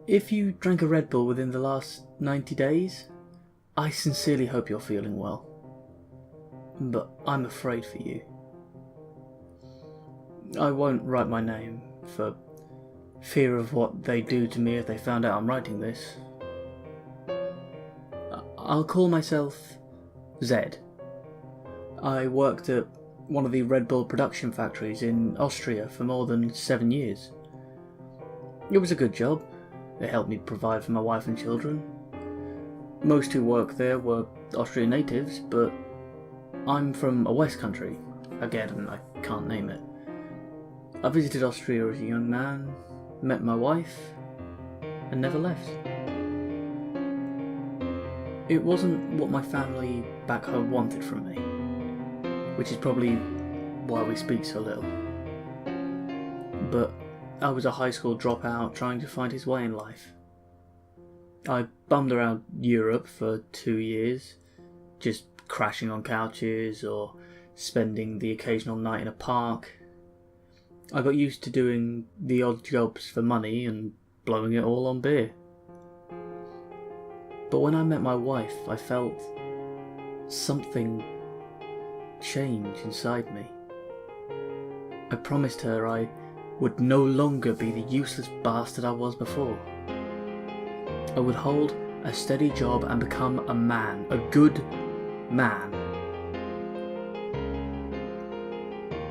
If you drank a Red Bull within the last 90 days, I sincerely hope you're feeling well. But I'm afraid for you. I won't write my name, for fear of what they'd do to me if they found out I'm writing this. I'll call myself Zed. I worked at one of the Red Bull production factories in Austria for more than 7 years. It was a good job. It helped me provide for my wife and children. Most who worked there were Austrian natives, but I'm from a West country. Again, I can't name it. I visited Austria as a young man, met my wife, and never left. It wasn't what my family back home wanted from me, which is probably why we speak so little. But I was a high school dropout trying to find his way in life. I bummed around Europe for 2 years, just crashing on couches or spending the occasional night in a park. I got used to doing the odd jobs for money and blowing it all on beer. But when I met my wife, I felt something change inside me. I promised her I would no longer be the useless bastard I was before. I would hold a steady job and become a man, a good man.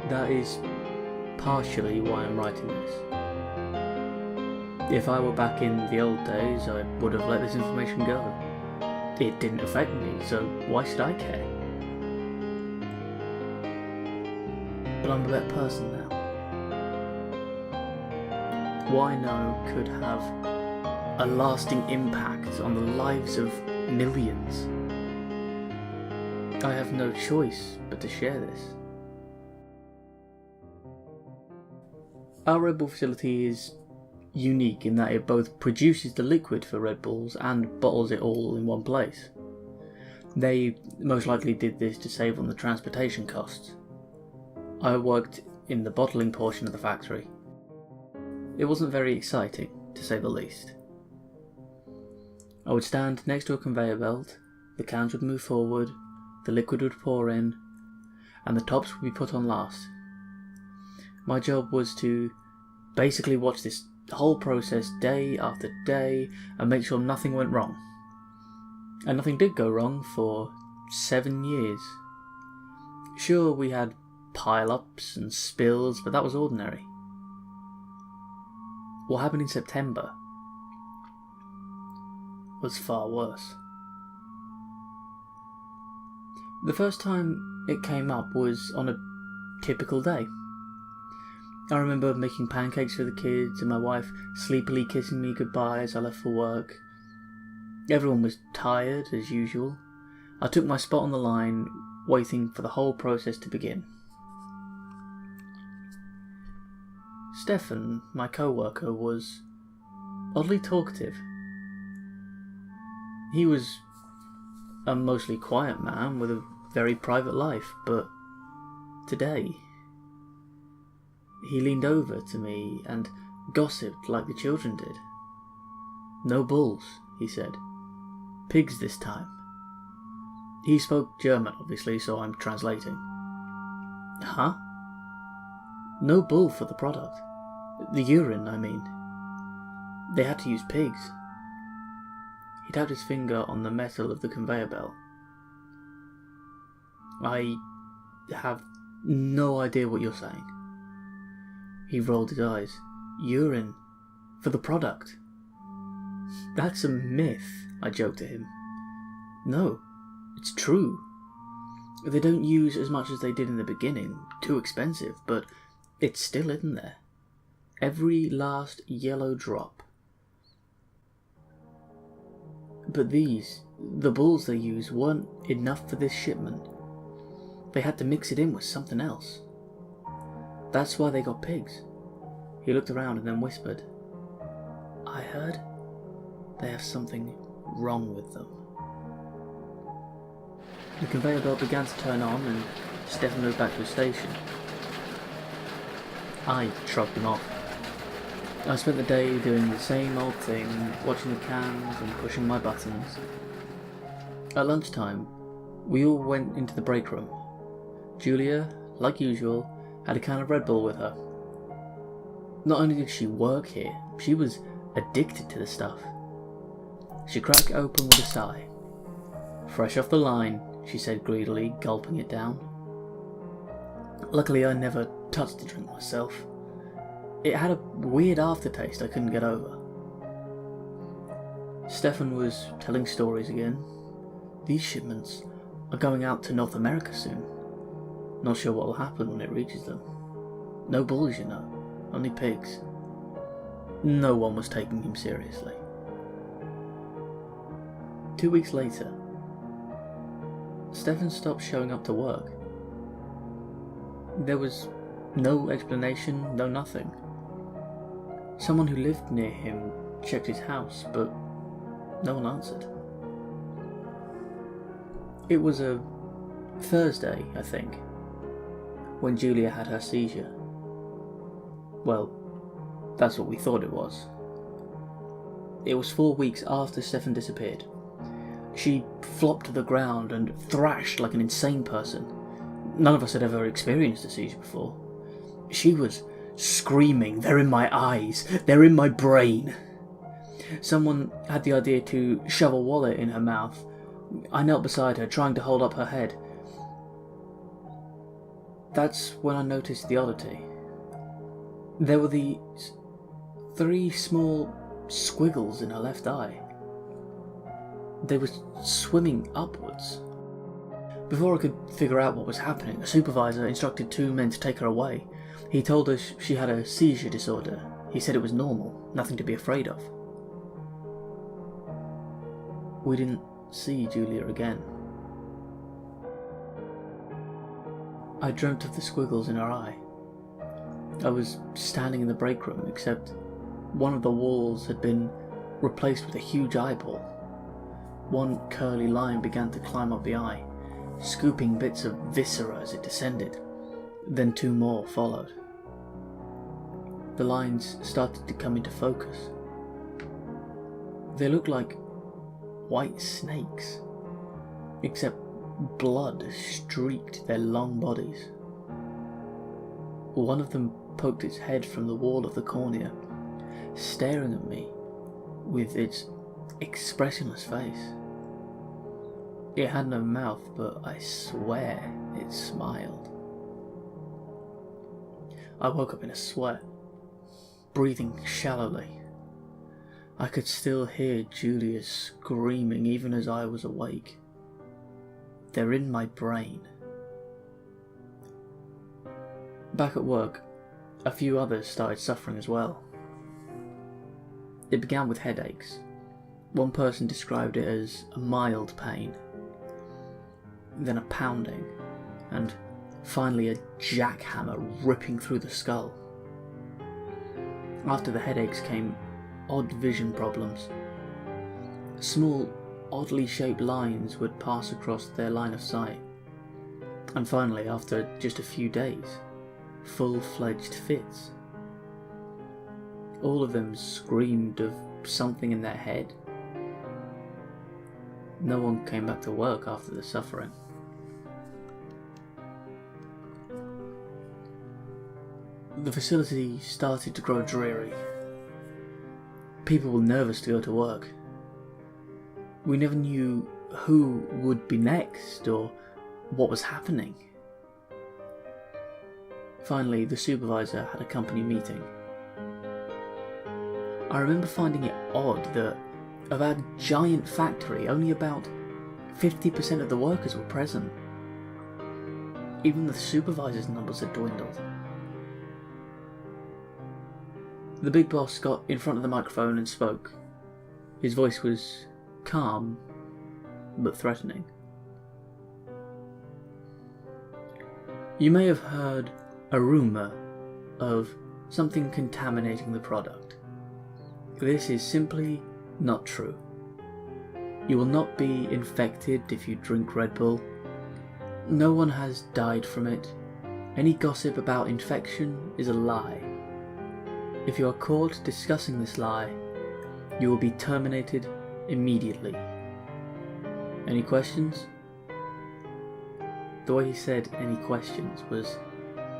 That is partially why I'm writing this. If I were back in the old days, I would have let this information go. It didn't affect me, so why should I care? But I'm a better person now. What I know could have a lasting impact on the lives of millions. I have no choice but to share this. Our Red Bull facility is unique in that it both produces the liquid for Red Bulls and bottles it all in one place. They most likely did this to save on the transportation costs. I worked in the bottling portion of the factory. It wasn't very exciting, to say the least. I would stand next to a conveyor belt, the cans would move forward, the liquid would pour in, and the tops would be put on last. My job was to basically watch this whole process day after day and make sure nothing went wrong. And nothing did go wrong for 7 years. Sure, we had pile-ups and spills, but that was ordinary. What happened in September was far worse. The first time it came up was on a typical day. I remember making pancakes for the kids and my wife sleepily kissing me goodbye as I left for work. Everyone was tired as usual. I took my spot on the line, waiting for the whole process to begin. Stefan, my co-worker, was oddly talkative. He was a mostly quiet man with a very private life, but today he leaned over to me and gossiped like the children did. "No bulls," he said. "Pigs this time." He spoke German, obviously, so I'm translating. Huh? No bull for the product. The urine, I mean. They had to use pigs. He tapped his finger on the metal of the conveyor belt. I have no idea what you're saying. He rolled his eyes. Urine. For the product. That's a myth, I joked at him. No, it's true. They don't use as much as they did in the beginning. Too expensive, but it's still in there. Every last yellow drop. But the bulls they use, weren't enough for this shipment. They had to mix it in with something else. That's why they got pigs. He looked around and then whispered, "I heard they have something wrong with them." The conveyor belt began to turn on and Stefan moved back to his station. I shrugged him off. I spent the day doing the same old thing, watching the cans and pushing my buttons. At lunchtime, we all went into the break room. Julia, like usual, had a can of Red Bull with her. Not only did she work here, she was addicted to the stuff. She cracked it open with a sigh. "Fresh off the line," she said greedily, gulping it down. Luckily, I never touched the drink myself. It had a weird aftertaste I couldn't get over. Stefan was telling stories again. "These shipments are going out to North America soon. Not sure what will happen when it reaches them. No bulls, you know, only pigs." No one was taking him seriously. 2 weeks later, Stefan stopped showing up to work. There was no explanation, no nothing. Someone who lived near him checked his house, but no one answered. It was a Thursday, I think, when Julia had her seizure. Well, that's what we thought it was. It was 4 weeks after Stefan disappeared. She flopped to the ground and thrashed like an insane person. None of us had ever experienced a seizure before. She was screaming, "They're in my eyes, they're in my brain." Someone had the idea to shove a wallet in her mouth. I knelt beside her, trying to hold up her head. That's when I noticed the oddity. There were these 3 small squiggles in her left eye. They were swimming upwards. Before I could figure out what was happening, a supervisor instructed 2 men to take her away. He told us she had a seizure disorder. He said it was normal, nothing to be afraid of. We didn't see Julia again. I dreamt of the squiggles in her eye. I was standing in the break room, except one of the walls had been replaced with a huge eyeball. One curly line began to climb up the eye, scooping bits of viscera as it descended. Then 2 more followed. The lines started to come into focus. They looked like white snakes, except blood streaked their long bodies. One of them poked its head from the wall of the cornea, staring at me with its expressionless face. It had no mouth, but I swear it smiled. I woke up in a sweat, breathing shallowly. I could still hear Julia screaming even as I was awake. "They're in my brain." Back at work, a few others started suffering as well. It began with headaches. One person described it as a mild pain, then a pounding, and finally a jackhammer ripping through the skull. After the headaches came odd vision problems. Small, oddly shaped lines would pass across their line of sight. And finally, after just a few days, full-fledged fits. All of them screamed of something in their head. No one came back to work after the suffering. The facility started to grow dreary. People were nervous to go to work. We never knew who would be next or what was happening. Finally, the supervisor had a company meeting. I remember finding it odd that of our giant factory, only about 50% of the workers were present. Even the supervisor's numbers had dwindled. The big boss got in front of the microphone and spoke. His voice was calm, but threatening. "You may have heard a rumour of something contaminating the product. This is simply not true. You will not be infected if you drink Red Bull. No one has died from it. Any gossip about infection is a lie. If you are caught discussing this lie, you will be terminated immediately. Any questions? The way he said any questions was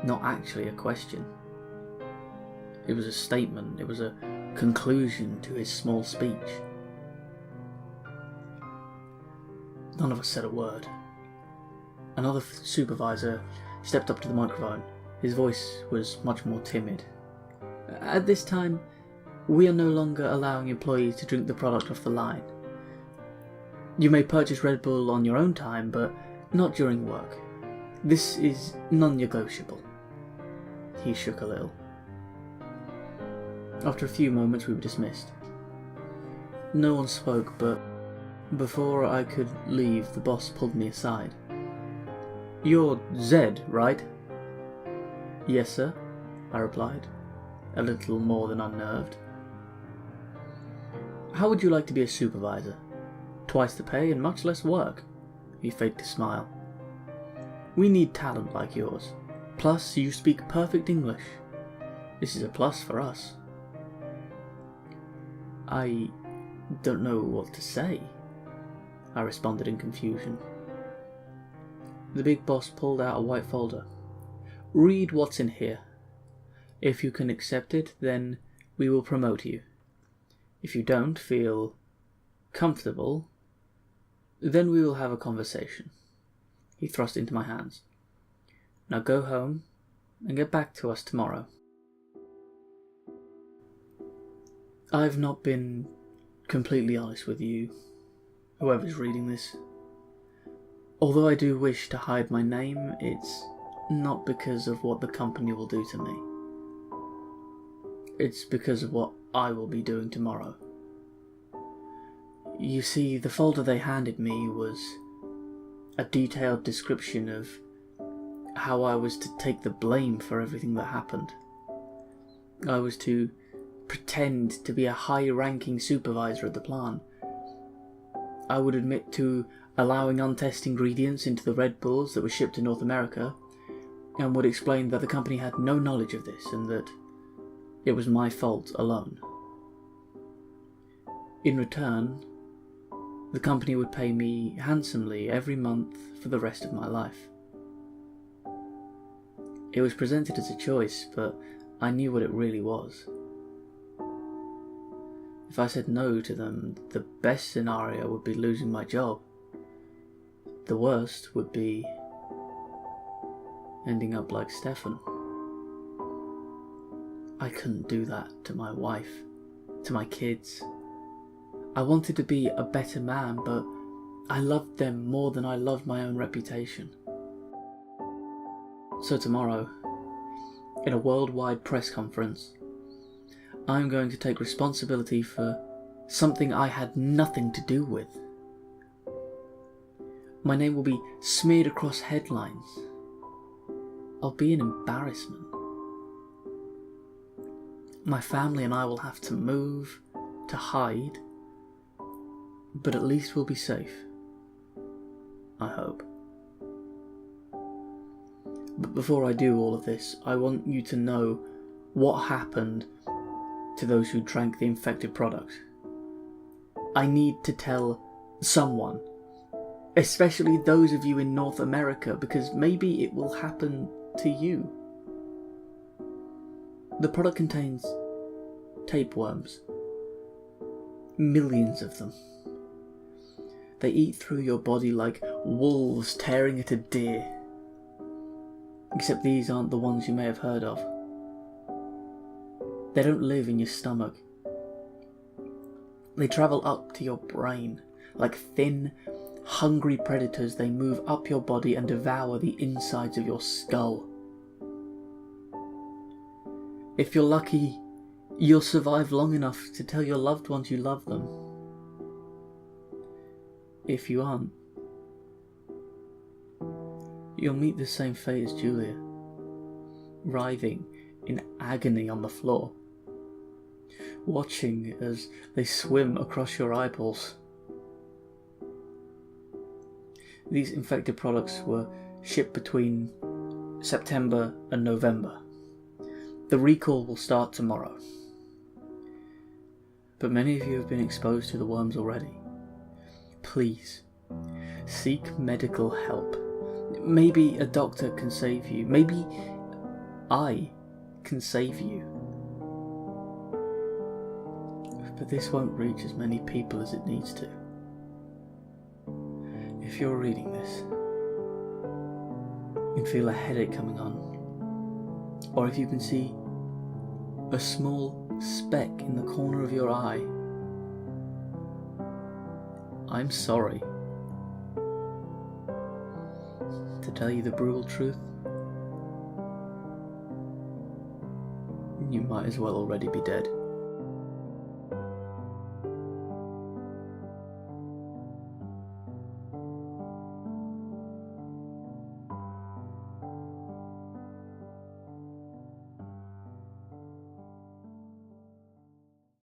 not actually a question. It was a statement, it was a conclusion to his small speech. None of us said a word. Another supervisor stepped up to the microphone. His voice was much more timid. At this time, we are no longer allowing employees to drink the product off the line. You may purchase Red Bull on your own time, but not during work. This is non-negotiable. He shook a little. After a few moments, we were dismissed. No one spoke, but before I could leave, the boss pulled me aside. You're Zed, right? Yes, sir, I replied, a little more than unnerved. How would you like to be a supervisor? Twice the pay and much less work. He faked a smile. We need talent like yours. Plus, you speak perfect English. This is a plus for us. I don't know what to say, I responded in confusion. The big boss pulled out a white folder. Read what's in here. If you can accept it, then we will promote you. If you don't feel comfortable, then we will have a conversation. He thrust it into my hands. Now go home and get back to us tomorrow. I've not been completely honest with you, whoever's reading this. Although I do wish to hide my name, it's not because of what the company will do to me. It's because of what I will be doing tomorrow. You see, the folder they handed me was a detailed description of how I was to take the blame for everything that happened. I was to pretend to be a high-ranking supervisor at the plant. I would admit to allowing untested ingredients into the Red Bulls that were shipped to North America, and would explain that the company had no knowledge of this and that it was my fault alone. In return, the company would pay me handsomely every month for the rest of my life. It was presented as a choice, but I knew what it really was. If I said no to them, the best scenario would be losing my job. The worst would be ending up like Stefan. I couldn't do that to my wife, to my kids. I wanted to be a better man, but I loved them more than I loved my own reputation. So tomorrow, in a worldwide press conference, I'm going to take responsibility for something I had nothing to do with. My name will be smeared across headlines. I'll be an embarrassment. My family and I will have to move, to hide, but at least we'll be safe. I hope. But before I do all of this, I want you to know what happened to those who drank the infected product. I need to tell someone, especially those of you in North America, because maybe it will happen to you. The product contains tapeworms. Millions of them. They eat through your body like wolves tearing at a deer. Except these aren't the ones you may have heard of. They don't live in your stomach. They travel up to your brain. Like thin, hungry predators, they move up your body and devour the insides of your skull. If you're lucky, you'll survive long enough to tell your loved ones you love them. If you aren't, you'll meet the same fate as Julia, writhing in agony on the floor, watching as they swim across your eyeballs. These infected products were shipped between September and November. The recall will start tomorrow. But many of you have been exposed to the worms already. Please, seek medical help. Maybe a doctor can save you. Maybe I can save you. But this won't reach as many people as it needs to. If you're reading this and feel a headache coming on, or if you can see a small speck in the corner of your eye, I'm sorry. To tell you the brutal truth, you might as well already be dead.